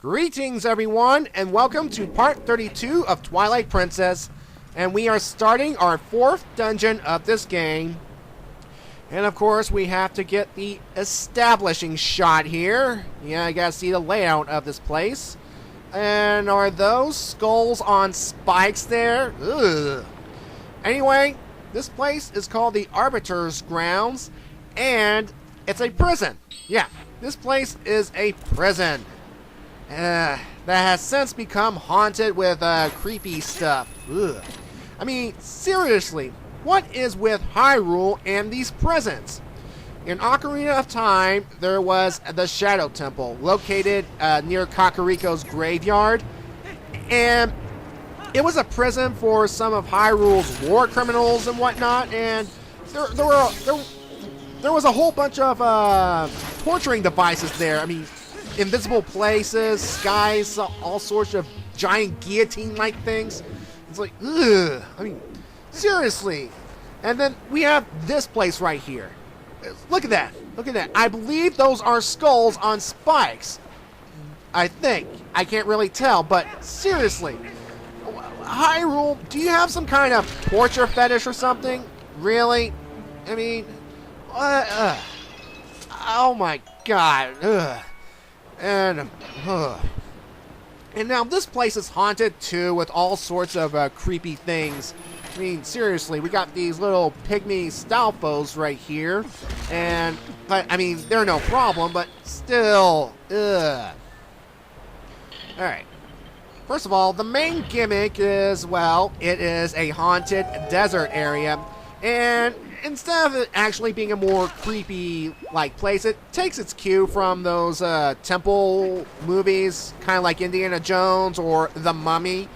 Greetings everyone, and welcome to part 32 of Twilight Princess. And we are starting our 4th dungeon of this game. And of course we have to get the establishing shot here. Yeah, I gotta see the layout of this place. And are those skulls on spikes there? Ugh. Anyway, this place is called the Arbiter's Grounds, and it's a prison. Yeah, this place is a prison. That has since become haunted with creepy stuff. Ugh. I mean, seriously, what is with Hyrule and these prisons? In Ocarina of Time, there was the Shadow Temple, located near Kakariko's graveyard, and it was a prison for some of Hyrule's war criminals and whatnot, and there was a whole bunch of torturing devices there. I mean, invisible places, skies, all sorts of giant guillotine-like things. It's like, ugh. I mean, seriously. And then we have this place right here. Look at that. Look at that. I believe those are skulls on spikes. I think. I can't really tell, but seriously. Hyrule, do you have some kind of torture fetish or something? Really? I mean, oh my god. Ugh. And now this place is haunted too, with all sorts of creepy things. I mean, seriously, we got these little pygmy Stalfos right here, but I mean, they're no problem, but still, ugh. All right. First of all, the main gimmick is, well, it is a haunted desert area, and instead of it actually being a more creepy-like place, it takes its cue from those temple movies, kind of like Indiana Jones or The Mummy.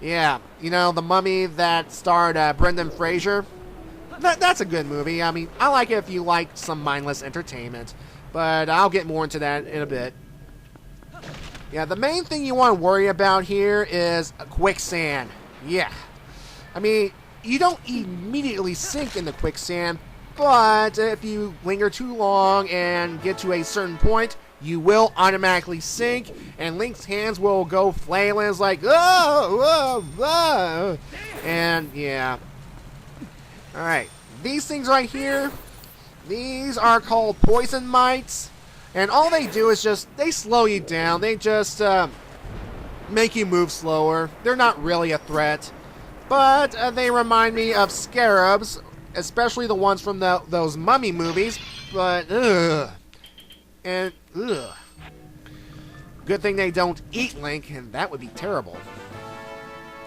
Yeah, you know, The Mummy that starred Brendan Fraser. That's a good movie. I mean, I like it if you like some mindless entertainment, but I'll get more into that in a bit. Yeah, the main thing you want to worry about here is quicksand. Yeah. I mean, you don't immediately sink in the quicksand, but if you linger too long and get to a certain point, you will automatically sink, and Link's hands will go flailing. It's like, oh, oh, oh. And yeah. Alright, these things right here, these are called poison mites, and all they do is they slow you down. They just make you move slower. They're not really a threat. But they remind me of scarabs, especially the ones from those mummy movies. But, ugh. And, ugh. Good thing they don't eat Link, and that would be terrible.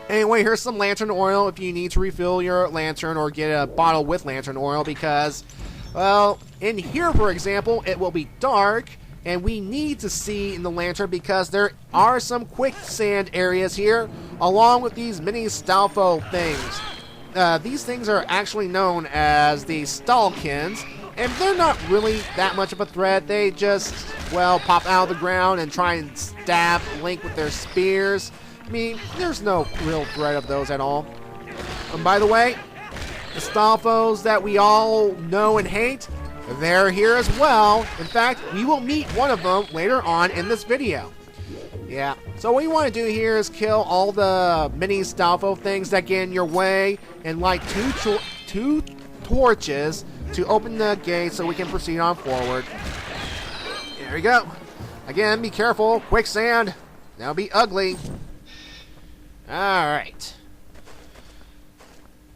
Anyway, here's some lantern oil if you need to refill your lantern or get a bottle with lantern oil because, well, in here, for example, it will be dark, and we need to see in the lantern because there are some quicksand areas here, along with these mini Stalfo things. These things are actually known as the Stalkins, and they're not really that much of a threat. They just, well, pop out of the ground and try and stab Link with their spears. I mean, there's no real threat of those at all. And by the way, the Stalfos that we all know and hate, they're here as well. In fact, we will meet one of them later on in this video. Yeah, so what you want to do here is kill all the mini Stalfo things that get in your way and light two torches to open the gate so we can proceed on forward. Here we go. Again, be careful. Quicksand. That'll be ugly. Alright.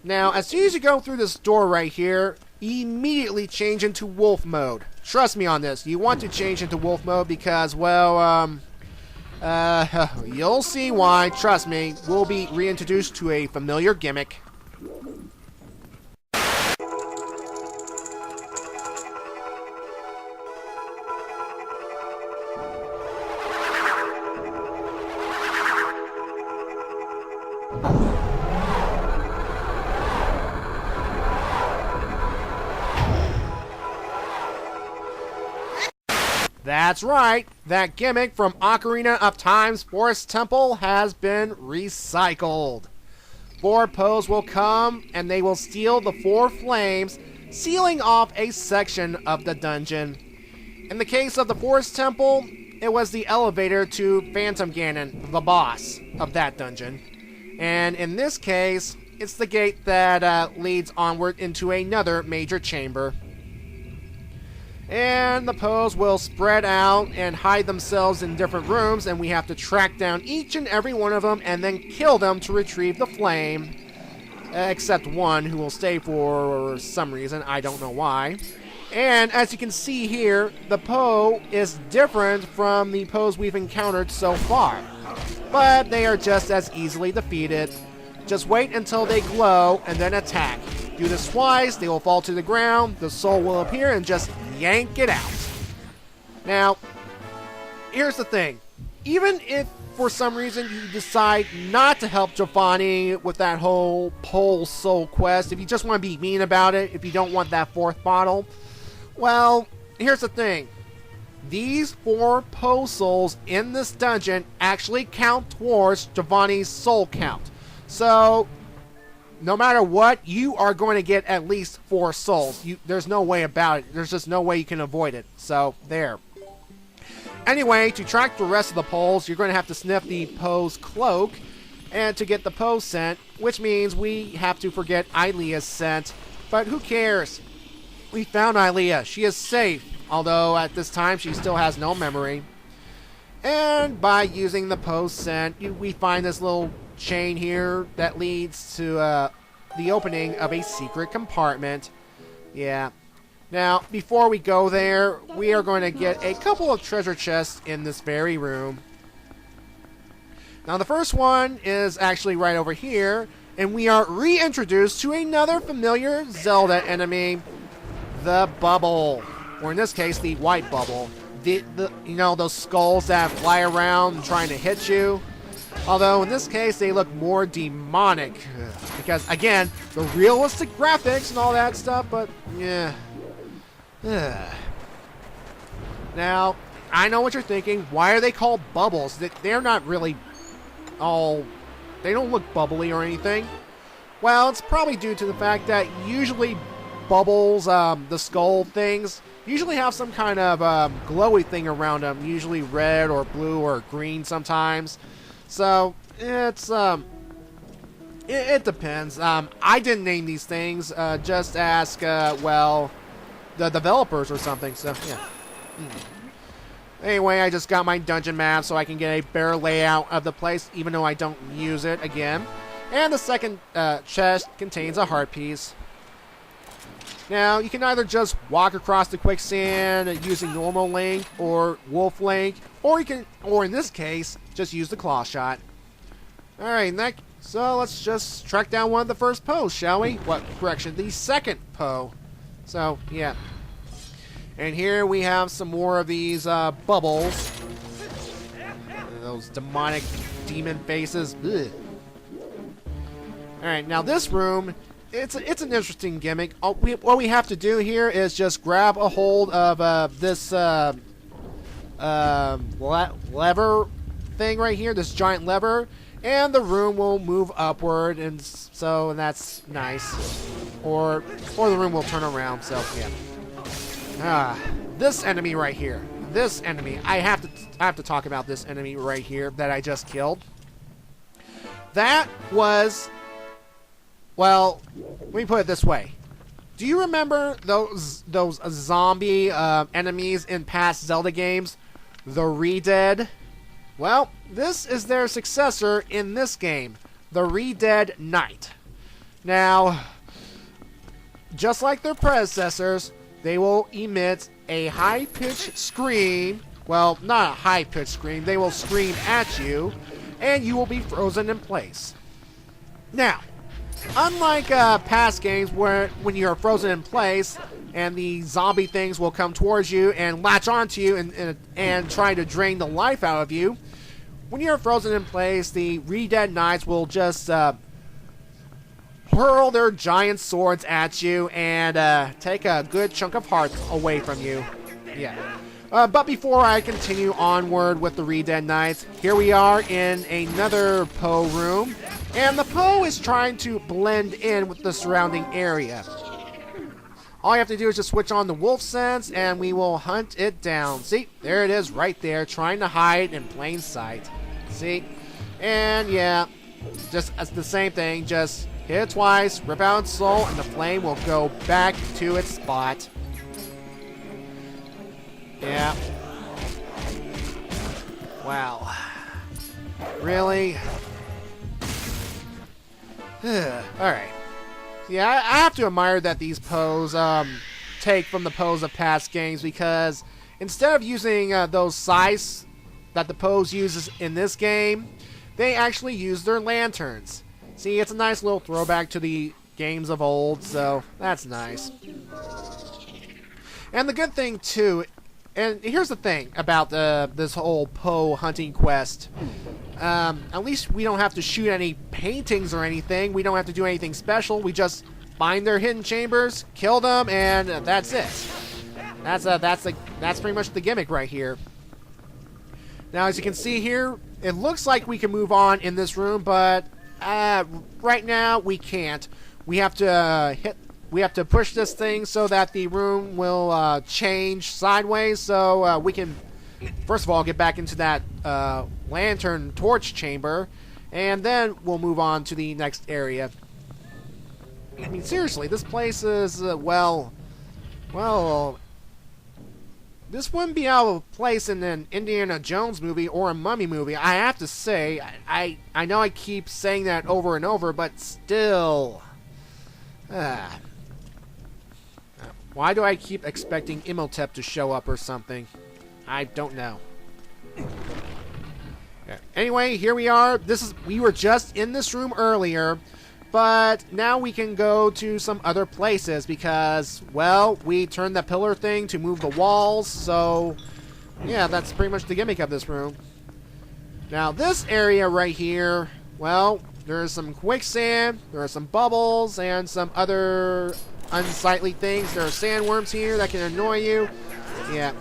Now, as soon as you go through this door right here, immediately change into wolf mode. Trust me on this. You want to change into wolf mode because, well, you'll see why. Trust me. We'll be reintroduced to a familiar gimmick. That's right, that gimmick from Ocarina of Time's Forest Temple has been recycled. 4 Poes will come and they will steal the 4 flames, sealing off a section of the dungeon. In the case of the Forest Temple, it was the elevator to Phantom Ganon, the boss of that dungeon. And in this case, it's the gate that leads onward into another major chamber. And the Poes will spread out and hide themselves in different rooms, and we have to track down each and every one of them and then kill them to retrieve the flame. Except one who will stay for some reason, I don't know why. And as you can see here, the Poe is different from the Poes we've encountered so far. But they are just as easily defeated. Just wait until they glow and then attack. Do this twice, they will fall to the ground, the soul will appear and just yank it out. Now, here's the thing. Even if for some reason you decide not to help Giovanni with that whole Pole Soul quest, if you just want to be mean about it, if you don't want that 4th bottle, well, here's the thing. These 4 Poe Souls in this dungeon actually count towards Giovanni's soul count. So, no matter what, you are going to get at least 4 souls. There's no way about it. There's just no way you can avoid it. So, there. Anyway, to track the rest of the Poles, you're going to have to sniff the Poe's cloak and to get the Poe scent, which means we have to forget Ilea's scent. But who cares? We found Ilea. She is safe, although at this time she still has no memory. And by using the Poe's scent, we find this little chain here that leads to the opening of a secret compartment. Yeah. Now, before we go there, we are going to get a couple of treasure chests in this very room. Now, the first one is actually right over here, and we are reintroduced to another familiar Zelda enemy, the Bubble, or in this case, the White Bubble. You know, those skulls that fly around trying to hit you. Although, in this case, they look more demonic. Because, again, the realistic graphics and all that stuff, but, yeah. Now, I know what you're thinking. Why are they called bubbles? They're not really all... They don't look bubbly or anything. Well, it's probably due to the fact that usually bubbles, the skull things, usually have some kind of glowy thing around them. Usually red or blue or green sometimes. So, it's... It depends. I didn't name these things. Just ask, well... the developers or something, so yeah. Anyway, I just got my dungeon map so I can get a better layout of the place, even though I don't use it again. And the second chest contains a heart piece. Now, you can either just walk across the quicksand using normal Link or Wolf Link, or in this case, just use the claw shot. Alright, so let's just track down one of the first Poes, shall we? Correction, the second Poe. So, yeah. And here we have some more of these bubbles. Those demonic demon faces. Alright, now this room, it's an interesting gimmick. What we have to do here is just grab a hold of this lever thing right here, this giant lever, and the room will move upward, and that's nice. Or the room will turn around, so yeah. This enemy right here. This enemy. I have to talk about this enemy right here that I just killed. That was... Well, let me put it this way. Do you remember those zombie enemies in past Zelda games? The Re-Dead? Well, this is their successor in this game. The Re-Dead Knight. Now... just like their predecessors, they will emit a high-pitched scream. Well, not a high-pitched scream. They will scream at you, and you will be frozen in place. Now, unlike past games when you're frozen in place, and the zombie things will come towards you and latch onto you and try to drain the life out of you, when you're frozen in place, the Re-Dead Knights will just... hurl their giant swords at you and take a good chunk of hearts away from you. Yeah. But before I continue onward with the Re-Dead Knights, here we are in another Poe room, and the Poe is trying to blend in with the surrounding area. All you have to do is just switch on the wolf sense, and we will hunt it down. See, there it is right there, trying to hide in plain sight. See? And yeah, just the same thing, just hit it twice, rip out its soul, and the flame will go back to its spot. Yeah. Wow. Really? Alright. Yeah, I have to admire that these Poes take from the Poes of past games, because instead of using those scythes that the Poes uses in this game, they actually use their lanterns. See, it's a nice little throwback to the games of old, so that's nice. And the good thing, too, and here's the thing about this whole Poe hunting quest. At least we don't have to shoot any paintings or anything. We don't have to do anything special. We just find their hidden chambers, kill them, and that's it. That's pretty much the gimmick right here. Now, as you can see here, it looks like we can move on in this room, but right now we can't. We have to push this thing so that the room will change sideways, so we can, first of all, get back into that lantern torch chamber, and then we'll move on to the next area. I mean, seriously, this place is, well, this wouldn't be out of place in an Indiana Jones movie or a Mummy movie. I have to say, I know I keep saying that over and over, but still. Why do I keep expecting Imhotep to show up or something? I don't know. Anyway, here we are. We were just in this room earlier, but now we can go to some other places because, well, we turned the pillar thing to move the walls, so yeah, that's pretty much the gimmick of this room. Now, this area right here, well, there's some quicksand, there are some bubbles, and some other unsightly things. There are sandworms here that can annoy you. Yeah.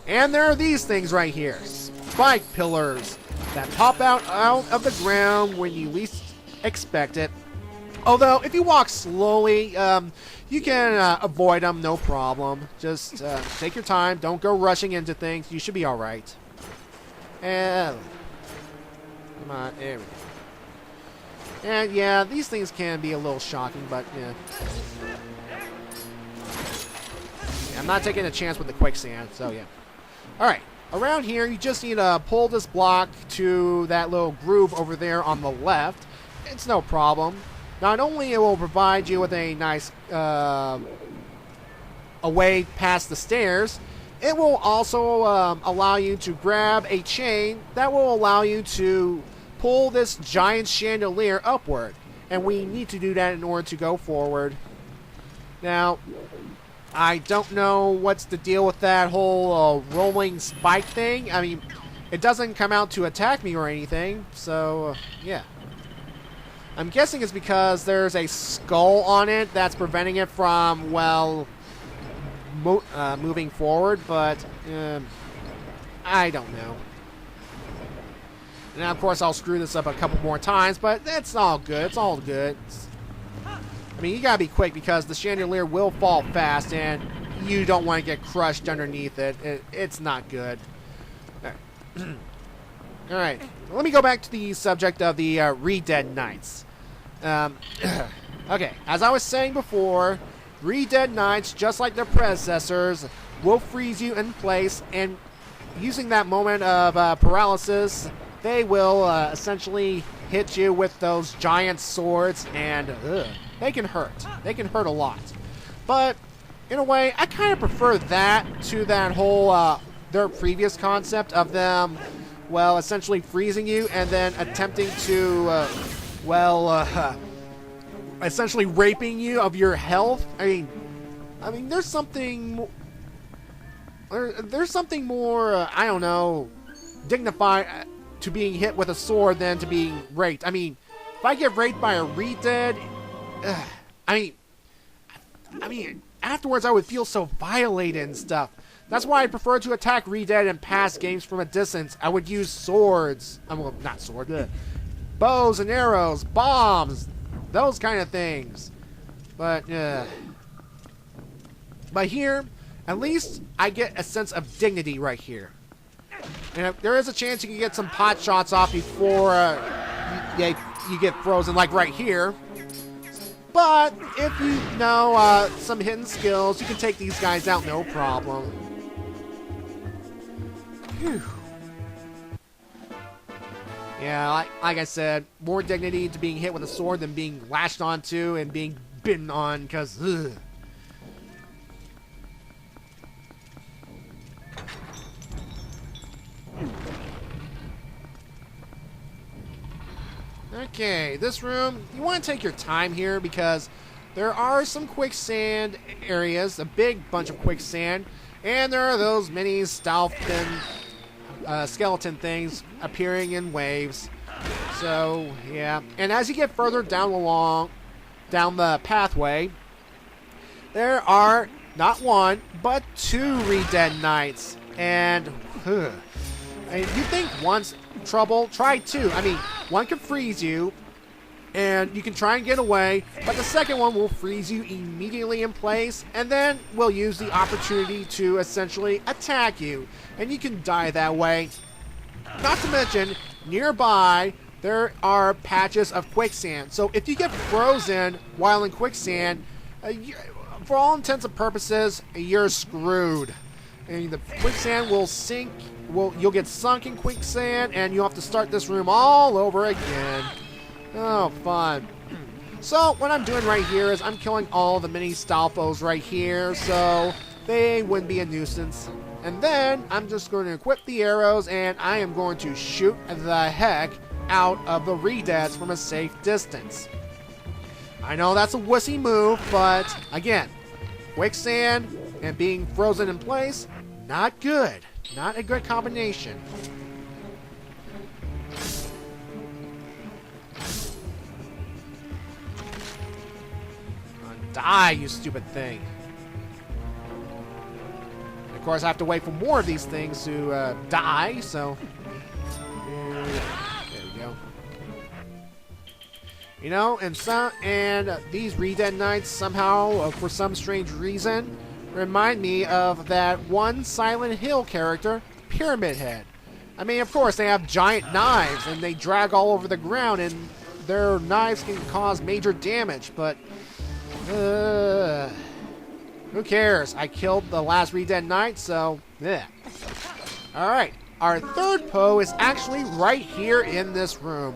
And there are these things right here. Spike pillars that pop out of the ground when you least expect it. Although, if you walk slowly, you can avoid them, no problem. Just take your time. Don't go rushing into things. You should be alright. And come on, there we go. And yeah, these things can be a little shocking, but yeah. I'm not taking a chance with the quicksand, so yeah. Alright, around here, you just need to pull this block to that little groove over there on the left. It's no problem. Not only it will provide you with a nice a way past the stairs, it will also allow you to grab a chain that will allow you to pull this giant chandelier upward. And we need to do that in order to go forward. Now, I don't know what's the deal with that whole rolling spike thing. I mean, it doesn't come out to attack me or anything, so yeah. I'm guessing it's because there's a skull on it that's preventing it from, well, moving forward, but I don't know. And of course I'll screw this up a couple more times, but it's all good. It's all good. I mean, you gotta be quick because the chandelier will fall fast, and you don't want to get crushed underneath it. It's not good. Alright, let me go back to the subject of the Re-Dead Knights. Okay, as I was saying before, Re-Dead Knights, just like their predecessors, will freeze you in place, and using that moment of paralysis, they will essentially hit you with those giant swords, and they can hurt. They can hurt a lot. But, in a way, I kind of prefer that to that whole, their previous concept of them, well, essentially freezing you and then attempting to, essentially raping you of your health. I mean, there's something more, I don't know, dignified to being hit with a sword than to being raped. I mean, if I get raped by a Re-Dead, I mean, afterwards I would feel so violated and stuff. That's why I prefer to attack Re-Dead in past games from a distance. I would use swords. Well, not sword. Bows and arrows, bombs, those kind of things. But, But here, at least I get a sense of dignity right here. And there is a chance you can get some pot shots off before you get frozen, like right here. But if you know some hidden skills, you can take these guys out no problem. Whew. Yeah, like I said, more dignity to being hit with a sword than being lashed onto and being bitten on, because, ugh. Okay, this room, you want to take your time here because there are some quicksand areas, a big bunch of quicksand, and there are those mini stealth and skeleton things appearing in waves. So, yeah. And as you get further down the pathway, there are not one, but 2 Re-Dead Knights. And, you think one's trouble? Try 2. I mean, one can freeze you, and you can try and get away, but the second one will freeze you immediately in place, and then will use the opportunity to essentially attack you, and you can die that way. Not to mention, nearby, there are patches of quicksand, so if you get frozen while in quicksand, for all intents and purposes, you're screwed. And the quicksand will sink. You'll get sunk in quicksand, and you'll have to start this room all over again. Oh, fun. So, what I'm doing right here is I'm killing all the mini Stalfos right here, so they wouldn't be a nuisance. And then, I'm just going to equip the arrows, and I am going to shoot the heck out of the Re-Deads from a safe distance. I know that's a wussy move, but, again, quicksand and being frozen in place, not good. Not a good combination. Die, you stupid thing. And of course, I have to wait for more of these things to die, so... there we go. You know, and these Re-Dead Knights somehow, for some strange reason, remind me of that one Silent Hill character, Pyramid Head. I mean, of course, they have giant knives, and they drag all over the ground, and their knives can cause major damage, but... who cares? I killed the last Re-Dead Knight, so... yeah. Alright, our third Poe is actually right here in this room.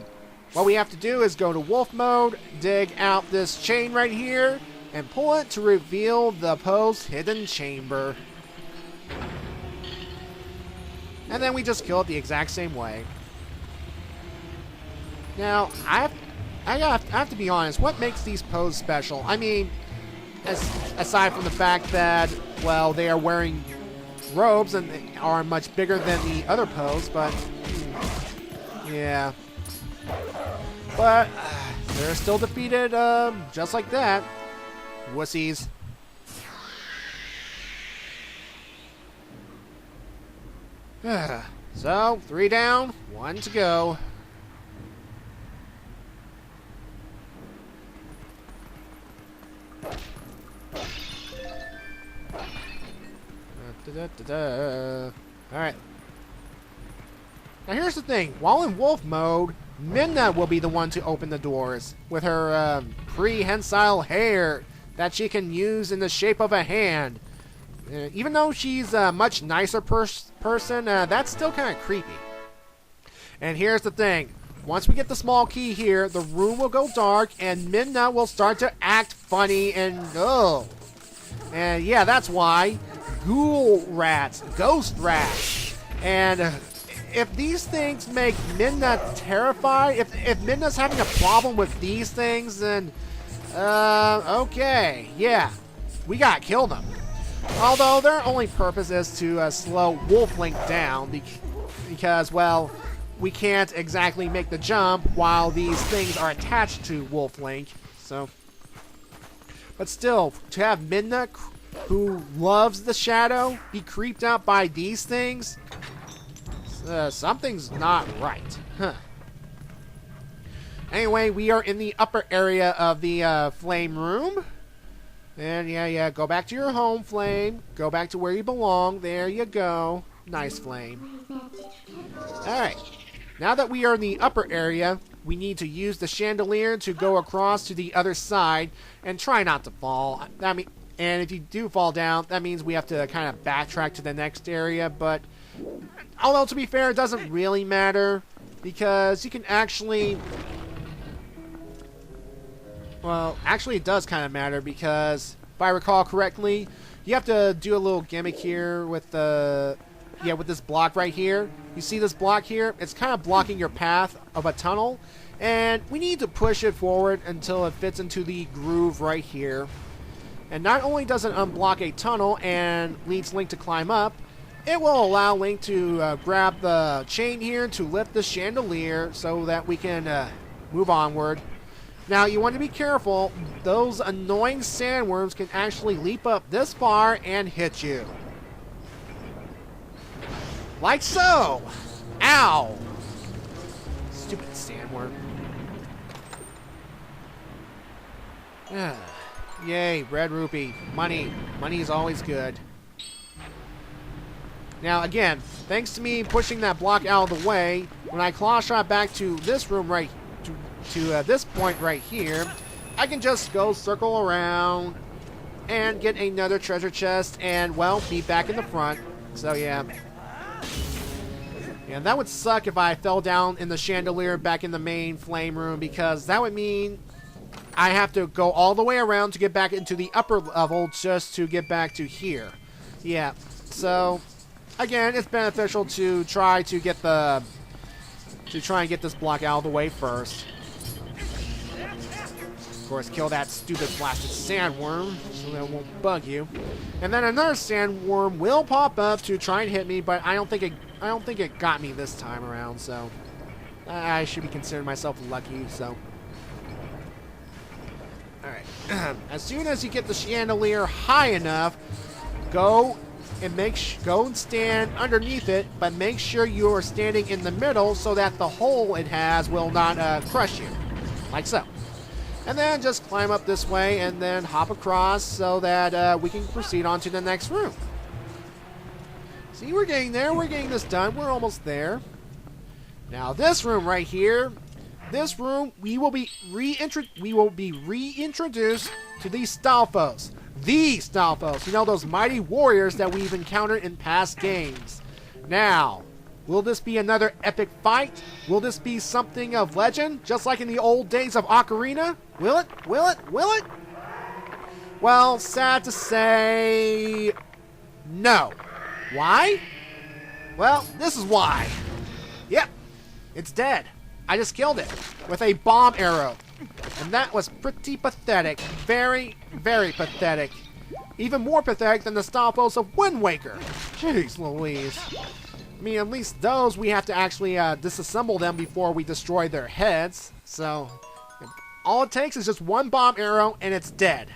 What we have to do is go to wolf mode, dig out this chain right here, and pull it to reveal the Poe's hidden chamber. And then we just kill it the exact same way. Now, I have to be honest, what makes these Poes special? I mean, aside from the fact that, well, they are wearing robes and they are much bigger than the other Poes, but, yeah. But, they're still defeated just like that. Wussies. So, 3 down, 1 to go. Alright. Now here's the thing. While in wolf mode, Minna will be the one to open the doors with her prehensile hair that she can use in the shape of a hand. Even though she's a much nicer person, that's still kind of creepy. And here's the thing. Once we get the small key here, the room will go dark, and Minna will start to act funny and oh. And yeah, that's why. Ghoul rats, ghost rats. And if these things make Minna terrified, if Minna's having a problem with these things, then okay, yeah, we gotta kill them. Although their only purpose is to slow Wolflink down because, well, we can't exactly make the jump while these things are attached to Wolflink. So, but still, to have Minna, who loves the shadow, be creeped out by these things, something's not right. Huh. Anyway, we are in the upper area of the flame room. And yeah, go back to your home, Flame. Go back to where you belong. There you go. Nice, Flame. Alright. Now that we are in the upper area, we need to use the chandelier to go across to the other side and try not to fall. And if you do fall down, that means we have to kind of backtrack to the next area. But although, to be fair, it doesn't really matter because you can actually... Well, actually it does kind of matter because if I recall correctly, you have to do a little gimmick here with the... Yeah, with this block right here. You see this block here? It's kind of blocking your path of a tunnel. And we need to push it forward until it fits into the groove right here. And not only does it unblock a tunnel and leads Link to climb up, it will allow Link to grab the chain here to lift the chandelier so that we can move onward. Now, you want to be careful. Those annoying sandworms can actually leap up this far and hit you. Like so. Ow. Stupid sandworm. Yay, red rupee. Money. Money is always good. Now, again, thanks to me pushing that block out of the way, when I claw shot back to this room right to this point right here, I can just go circle around and get another treasure chest and, well, be back in the front. So, yeah. And that would suck if I fell down in the chandelier back in the main flame room, because that would mean I have to go all the way around to get back into the upper level just to get back to here. Yeah, so again, it's beneficial to try and get this block out of the way first. Of course, kill that stupid blasted sandworm so that it won't bug you. And then another sandworm will pop up to try and hit me, but I don't think it got me this time around, so I should be considering myself lucky, so. Alright. As soon as you get the chandelier high enough, go and stand underneath it, but make sure you are standing in the middle so that the hole it has will not crush you. Like so. And then just climb up this way and then hop across so that we can proceed on to the next room. See, we're getting there. We're getting this done. We're almost there. Now, this room right here, this room, we will be reintroduced to these Stalfos. These Stalfos. You know, those mighty warriors that we've encountered in past games. Now, will this be another epic fight? Will this be something of legend, just like in the old days of Ocarina? Will it? Will it? Will it? Well, sad to say, no. Why? Well, this is why. Yep, it's dead. I just killed it with a bomb arrow. And that was pretty pathetic. Very, very pathetic. Even more pathetic than the Stalfos of Wind Waker. Jeez Louise. I mean, at least those we have to actually disassemble them before we destroy their heads. So, all it takes is just one bomb arrow and it's dead.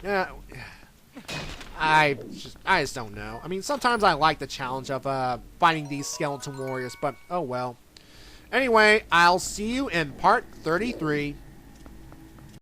Yeah. I just don't know. I mean, sometimes I like the challenge of fighting these skeleton warriors, but oh well. Anyway, I'll see you in part 33.